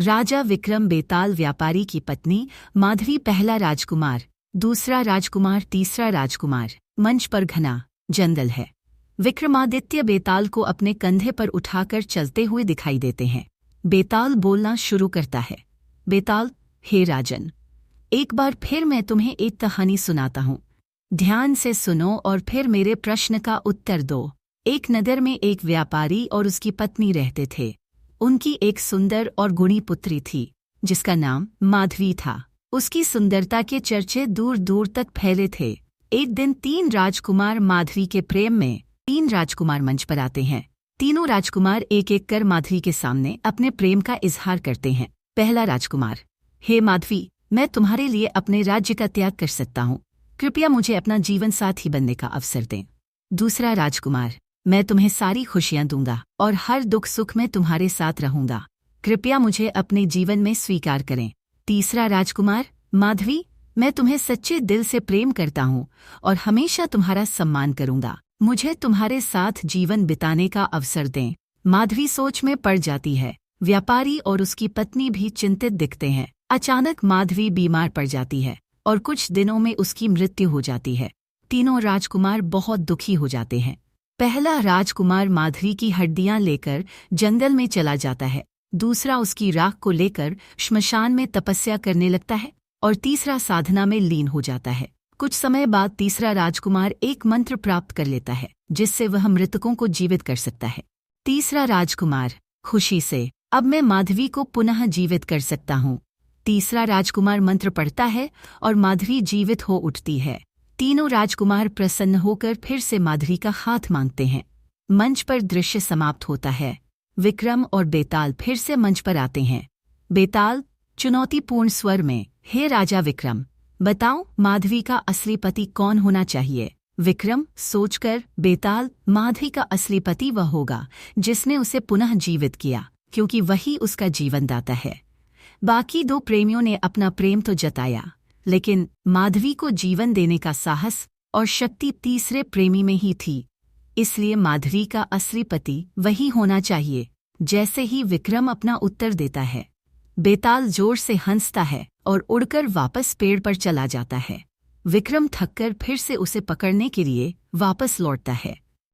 राजा विक्रम बेताल व्यापारी की पत्नी माधवी पहला राजकुमार, दूसरा राजकुमार, तीसरा राजकुमार। मंच पर घना जंगल है। विक्रमादित्य बेताल को अपने कंधे पर उठाकर चलते हुए दिखाई देते हैं। बेताल बोलना शुरू करता है। बेताल, हे राजन, एक बार फिर मैं तुम्हें एक कहानी सुनाता हूँ। ध्यान से सुनो और फिर मेरे प्रश्न का उत्तर दो। एक नगर में एक व्यापारी और उसकी पत्नी रहते थे। उनकी एक सुंदर और गुणी पुत्री थी जिसका नाम माधवी था। उसकी सुंदरता के चर्चे दूर दूर तक फैले थे। एक दिन 3 राजकुमार माधवी के प्रेम में 3 राजकुमार मंच पर आते हैं। तीनों राजकुमार एक एक कर माधवी के सामने अपने प्रेम का इजहार करते हैं। पहला राजकुमार, हे माधवी, मैं तुम्हारे लिए अपने राज्य का त्याग कर सकता हूँ। कृपया मुझे अपना जीवन साथी बनने का अवसर दें। दूसरा राजकुमार, मैं तुम्हें सारी खुशियाँ दूंगा और हर दुख सुख में तुम्हारे साथ रहूंगा। कृपया मुझे अपने जीवन में स्वीकार करें। तीसरा राजकुमार, माधवी, मैं तुम्हें सच्चे दिल से प्रेम करता हूँ और हमेशा तुम्हारा सम्मान करूंगा। मुझे तुम्हारे साथ जीवन बिताने का अवसर दें। माधवी सोच में पड़ जाती है। व्यापारी और उसकी पत्नी भी चिंतित दिखते हैं। अचानक माधवी बीमार पड़ जाती है और कुछ दिनों में उसकी मृत्यु हो जाती है। तीनों राजकुमार बहुत दुखी हो जाते हैं। पहला राजकुमार माधवी की हड्डियां लेकर जंगल में चला जाता है। दूसरा उसकी राख को लेकर श्मशान में तपस्या करने लगता है और तीसरा साधना में लीन हो जाता है। कुछ समय बाद तीसरा राजकुमार एक मंत्र प्राप्त कर लेता है जिससे वह मृतकों को जीवित कर सकता है। तीसरा राजकुमार, खुशी से, अब मैं माधवी को पुनः जीवित कर सकता हूँ। तीसरा राजकुमार मंत्र पढ़ता है और माधवी जीवित हो उठती है। तीनों राजकुमार प्रसन्न होकर फिर से माधवी का हाथ मांगते हैं। मंच पर दृश्य समाप्त होता है। विक्रम और बेताल फिर से मंच पर आते हैं। बेताल चुनौतीपूर्ण स्वर में, हे राजा विक्रम, बताओ माधवी का असली पति कौन होना चाहिए। विक्रम सोचकर, बेताल, माधवी का असली पति वह होगा जिसने उसे पुनः जीवित किया, क्योंकि वही उसका जीवनदाता है। बाकी 2 प्रेमियों ने अपना प्रेम तो जताया, लेकिन माधवी को जीवन देने का साहस और शक्ति तीसरे प्रेमी में ही थी। इसलिए माधवी का असली पति वही होना चाहिए। जैसे ही विक्रम अपना उत्तर देता है, बेताल जोर से हंसता है और उड़कर वापस पेड़ पर चला जाता है। विक्रम थककर फिर से उसे पकड़ने के लिए वापस लौटता है।